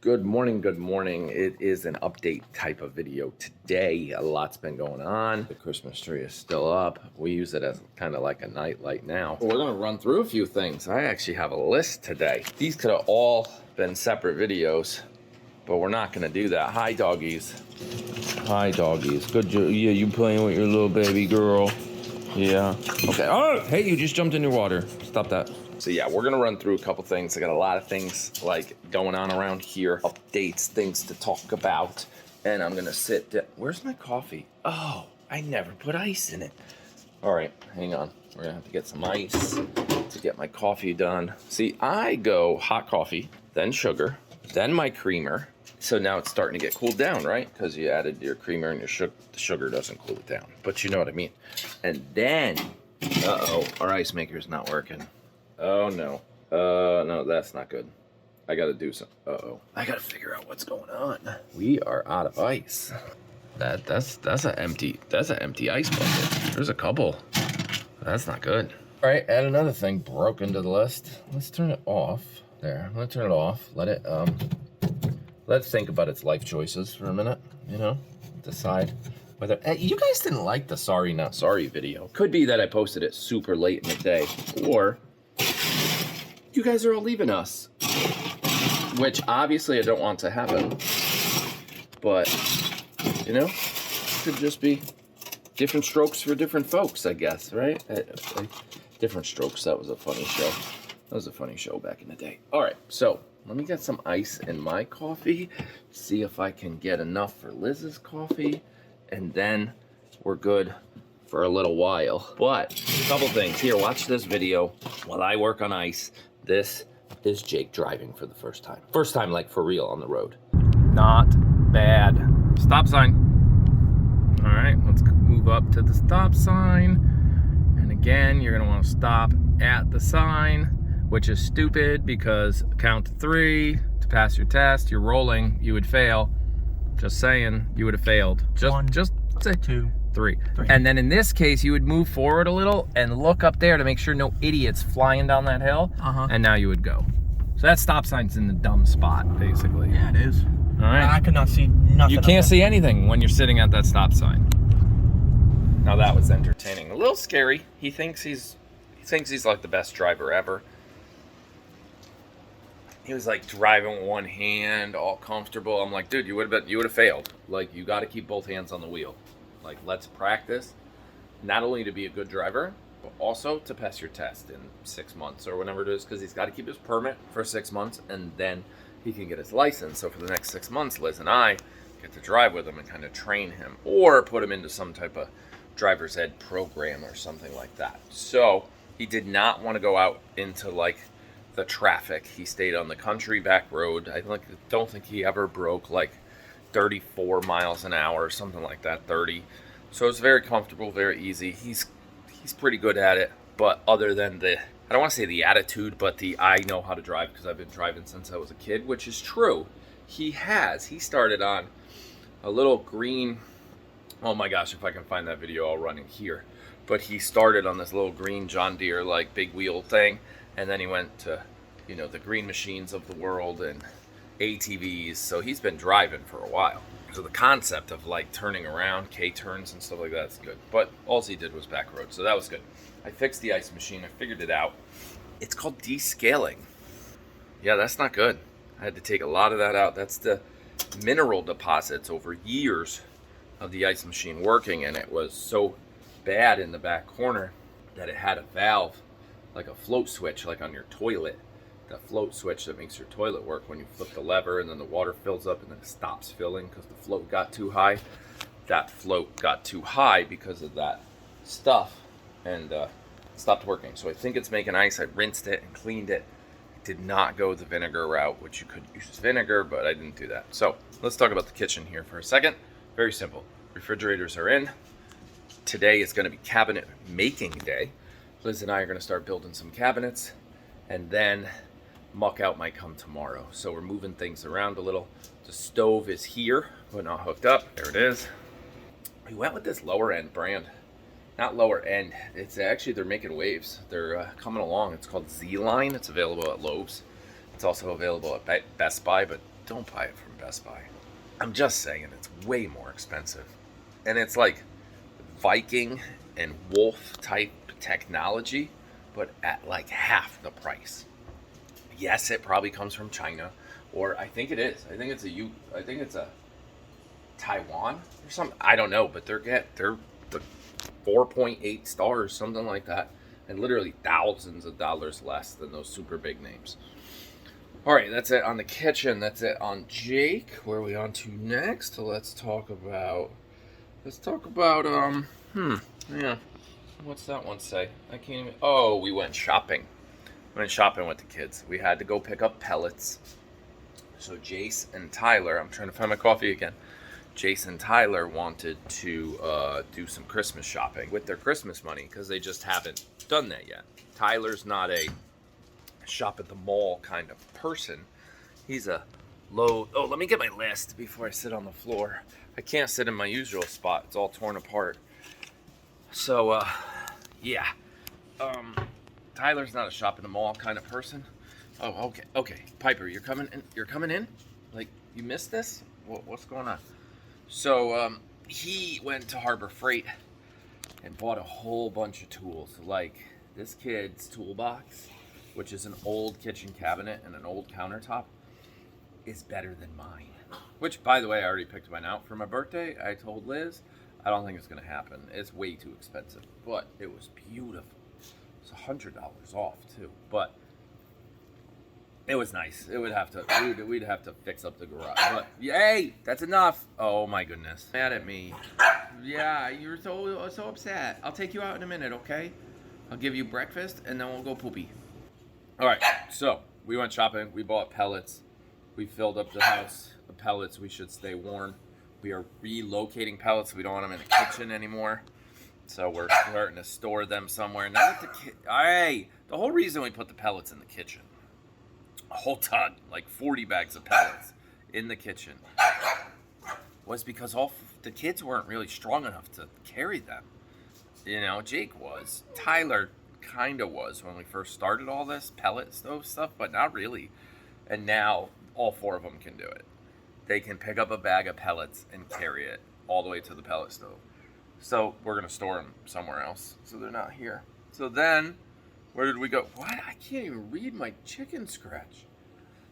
Good morning, good morning. It is an update type of video today. A lot's been going on. The Christmas tree is still up. We use it as kind of like a night light now. We're gonna run through a few things. I actually have a list today. These could have all been separate videos, but we're not gonna do that. Hi, doggies. Hi, doggies. Good job. Yeah, you playing with your little baby girl. Yeah. Okay. Oh, hey, you just jumped in your water. Stop that. So yeah, we're gonna run through a couple things. I got a lot of things like going on around here, updates, things to talk about, and I'm gonna sit down. Where's my coffee? Oh, I never put ice in it. All right, hang on. We're gonna have to get some ice to get my coffee done. See, I go hot coffee, then sugar, then my creamer. So now it's starting to get cooled down, right? Because you added your creamer and the sugar doesn't cool it down. But you know what I mean. And then, our ice maker's not working. Oh no. No, that's not good. I gotta do some. I gotta figure out what's going on. We are out of ice. That's an empty ice bucket. There's a couple. That's not good. All right, add another thing broke into the list. Let's turn it off. There, I'm gonna turn it off. Let's think about its life choices for a minute, you know? Decide whether... you guys didn't like the Sorry Not Sorry video. Could be that I posted it super late in the day, or you guys are all leaving us, which obviously I don't want to happen, but, you know, could just be different strokes for different folks, I guess, right? Different strokes, that was a funny show. That was a funny show back in the day. All right, so let me get some ice in my coffee, see if I can get enough for Liz's coffee, and then we're good for a little while. But a couple things here, watch this video while I work on ice. This is Jake driving for the first time. First time, like, for real on the road. Not bad. Stop sign. All right, let's move up to the stop sign. And again, you're gonna wanna stop at the sign, which is stupid because count to 3 to pass your test. You're rolling, you would fail. Just saying, you would have failed. Just say 2, 3. And then in this case, you would move forward a little and look up there to make sure no idiots flying down that hill. And now you would go. So that stop sign's in the dumb spot, basically. Yeah, it is. All right. I could not see nothing. You can't see anything when you're sitting at that stop sign. Now that was entertaining. A little scary. He thinks he's like the best driver ever. He was like driving with one hand, all comfortable. I'm like, dude, you would have failed. Like, you got to keep both hands on the wheel. Like, let's practice, not only to be a good driver, but also to pass your test in 6 months or whatever it is, because he's got to keep his permit for 6 months, and then he can get his license. So for the next 6 months, Liz and I get to drive with him and kind of train him, or put him into some type of driver's ed program or something like that. So he did not want to go out into like the traffic. He stayed on the country back road. I don't think he ever broke like 34 miles an hour or something like that, 30. So it's very comfortable, very easy. He's pretty good at it. But other than I don't want to say the attitude, but I know how to drive because I've been driving since I was a kid, which is true. He started on a little green, oh my gosh, if I can find that video, I'll run it here. But he started on this little green John Deere, like big wheel thing. And then he went to, you know, the green machines of the world and ATVs. So he's been driving for a while. So the concept of like turning around, K-turns and stuff like that is good. But all he did was back road, so that was good. I fixed the ice machine. I figured it out. It's called descaling. Yeah, that's not good. I had to take a lot of that out. That's the mineral deposits over years of the ice machine working, and it was so bad in the back corner that it had a valve, like a float switch, like on your toilet. The float switch that makes your toilet work when you flip the lever and then the water fills up and then it stops filling because the float got too high. That float got too high because of that stuff and stopped working. So I think it's making ice. I rinsed it and cleaned it. I did not go the vinegar route, which you could use vinegar, but I didn't do that. So let's talk about the kitchen here for a second. Very simple. Refrigerators are in. Today is going to be cabinet making day. Liz and I are going to start building some cabinets, and then muck out might come tomorrow. So we're moving things around a little. The stove is here, but not hooked up. There it is. We went with this lower end brand. Not lower end. It's actually, they're making waves. They're coming along. It's called Z-Line. It's available at Lowe's. It's also available at Best Buy, but don't buy it from Best Buy. I'm just saying it's way more expensive. And it's like Viking and Wolf type technology, but at like half the price. Yes, it probably comes from China, or I think it is. I think it's a Taiwan or something. I don't know, but they're the 4.8 stars, something like that, and literally thousands of dollars less than those super big names. All right, that's it on the kitchen. That's it on Jake. Where are we on to next? Let's talk about yeah. What's that one say? I can't even. Oh, we went shopping. We went shopping with the kids. We had to go pick up pellets. So Jace and Tyler, I'm trying to find my coffee again. Jace and Tyler wanted to do some Christmas shopping with their Christmas money because they just haven't done that yet. Tyler's not a shop at the mall kind of person. He's a low. Oh, let me get my list before I sit on the floor. I can't sit in my usual spot. It's all torn apart. So, yeah. Tyler's not a shop in the mall kind of person. Oh, okay. Piper, you're coming in? You're coming in? Like, you missed this? What's going on? So, he went to Harbor Freight and bought a whole bunch of tools. Like, this kid's toolbox, which is an old kitchen cabinet and an old countertop, is better than mine. Which, by the way, I already picked mine out for my birthday. I told Liz, I don't think it's going to happen. It's way too expensive. But it was beautiful. It's $100 off, too. But it was nice. It would have to, we'd have to fix up the garage. But, yay, that's enough. Oh, my goodness. Mad at me. Yeah, you're so upset. I'll take you out in a minute, okay? I'll give you breakfast, and then we'll go poopy. All right, so we went shopping. We bought pellets. We filled up the house. The pellets, we should stay warm. We are relocating pellets. We don't want them in the kitchen anymore. So we're starting to store them somewhere. Not at the hey, the whole reason we put the pellets in the kitchen, a whole ton, like 40 bags of pellets in the kitchen, was because the kids weren't really strong enough to carry them. You know, Jake was. Tyler kind of was when we first started all this pellet stove stuff, but not really. And now all 4 of them can do it. They can pick up a bag of pellets and carry it all the way to the pellet stove. So we're going to store them somewhere else so they're not here. So then, where did we go? What? I can't even read my chicken scratch.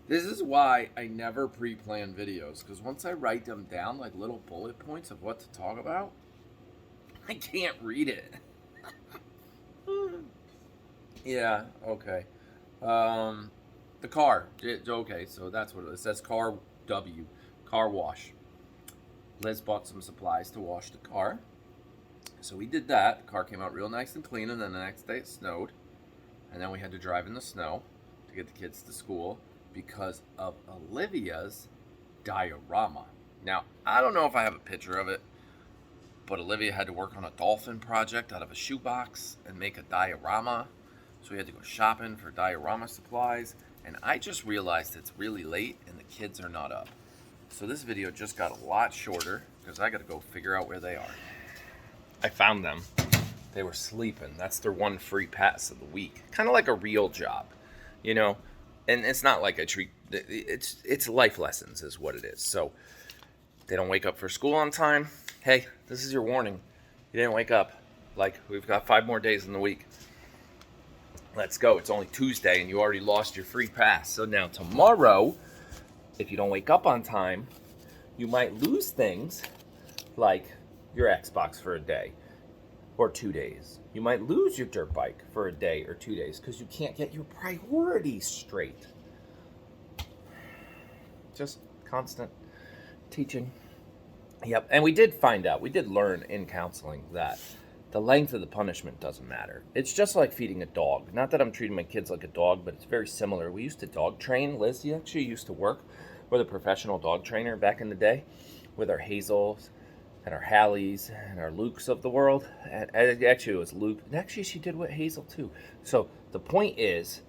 This is why I never pre-plan videos, because once I write them down, like little bullet points of what to talk about, I can't read it. Yeah, okay. The car. Okay, so that's what it is. It says car W. Car wash. Liz bought some supplies to wash the car. So we did that. The car came out real nice and clean, and then the next day it snowed. And then we had to drive in the snow to get the kids to school because of Olivia's diorama. Now, I don't know if I have a picture of it, but Olivia had to work on a dolphin project out of a shoebox and make a diorama. So we had to go shopping for diorama supplies. And I just realized it's really late and the kids are not up. So this video just got a lot shorter because I got to go figure out where they are. I found them. They were sleeping. That's their one free pass of the week. Kind of like a real job, you know? And it's not like a treat. It's life lessons is what it is. So they don't wake up for school on time. Hey, this is your warning. You didn't wake up. Like, we've got 5 more days in the week. Let's go. It's only Tuesday and you already lost your free pass. So now tomorrow, if you don't wake up on time, you might lose things like your Xbox for a day or 2 days. You might lose your dirt bike for a day or 2 days because you can't get your priorities straight. Just constant teaching. Yep. And we did learn in counseling that the length of the punishment doesn't matter. It's just like feeding a dog. Not that I'm treating my kids like a dog, but it's very similar. We used to dog train. Liz actually used to work with a professional dog trainer back in the day with our Hazels and our Hallies and our Lukes of the world. And actually, it was Luke. And actually, she did with Hazel, too. So the point is,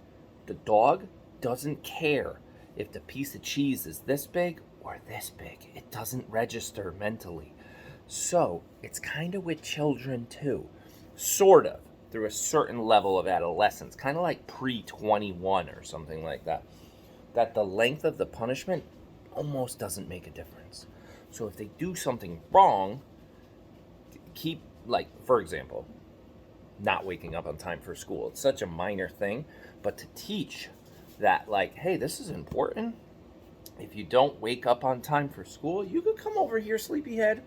the dog doesn't care if the piece of cheese is this big or this big. It doesn't register mentally. So it's kind of with children, too. Sort of, through a certain level of adolescence. Kind of like pre-21 or something like that. That the length of the punishment almost doesn't make a difference. So if they do something wrong, keep, like, for example, not waking up on time for school. It's such a minor thing, but to teach that, like, hey, this is important. If you don't wake up on time for school, you could come over here, sleepyhead.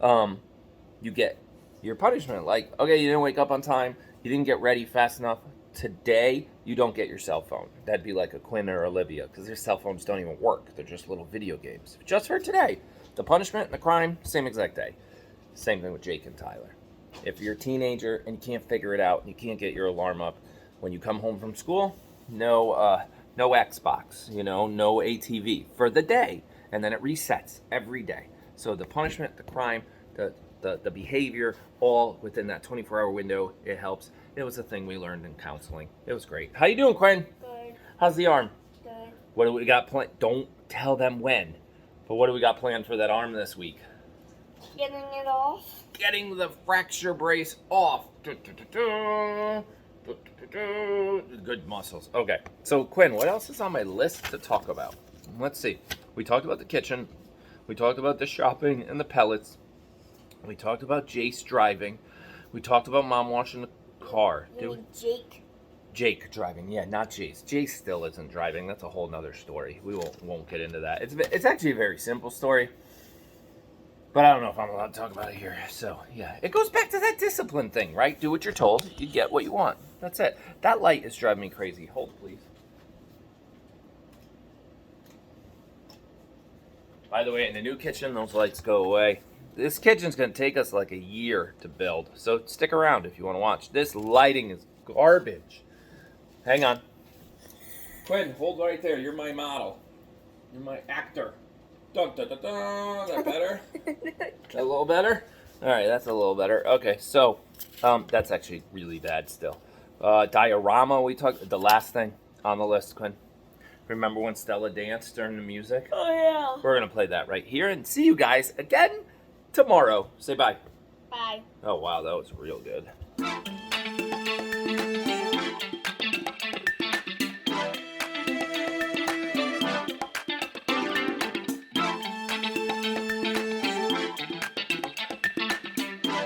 You get your punishment. Like, okay, you didn't wake up on time. You didn't get ready fast enough. Today, you don't get your cell phone. That'd be like a Quinn or Olivia, because their cell phones don't even work. They're just little video games. Just for today. The punishment and the crime, same exact day. Same thing with Jake and Tyler. If you're a teenager and you can't figure it out, and you can't get your alarm up, when you come home from school, no Xbox, no ATV for the day. And then it resets every day. So the punishment, the crime, the behavior, all within that 24-hour window, it helps. It was a thing we learned in counseling. It was great. How you doing, Quinn? Good. How's the arm? Good. What do we got planned? Don't tell them when. But what do we got planned for that arm this week? Getting it off. Getting the fracture brace off. Good muscles. Okay. So, Quinn, what else is on my list to talk about? Let's see. We talked about the kitchen. We talked about the shopping and the pellets. We talked about Jace driving. We talked about Mom washing the car. You mean Jake? Jake driving, yeah, not Jace. Jace still isn't driving. That's a whole nother story. We won't get into that. It's actually a very simple story, but I don't know if I'm allowed to talk about it here. So yeah, it goes back to that discipline thing, right? Do what you're told. You get what you want. That's it. That light is driving me crazy. Hold, please. By the way, in the new kitchen, those lights go away. This kitchen's going to take us like a year to build, so stick around if you want to watch. This lighting is garbage. Hang on. Quinn, hold right there. You're my model. You're my actor. Dun, dun, dun, dun. That better? That a little better? All right, that's a little better. Okay, so that's actually really bad still. Diorama, we talked, the last thing on the list, Quinn. Remember when Stella danced during the music? Oh, yeah. We're going to play that right here and see you guys again tomorrow. Say bye. Bye. Oh, wow, that was real good.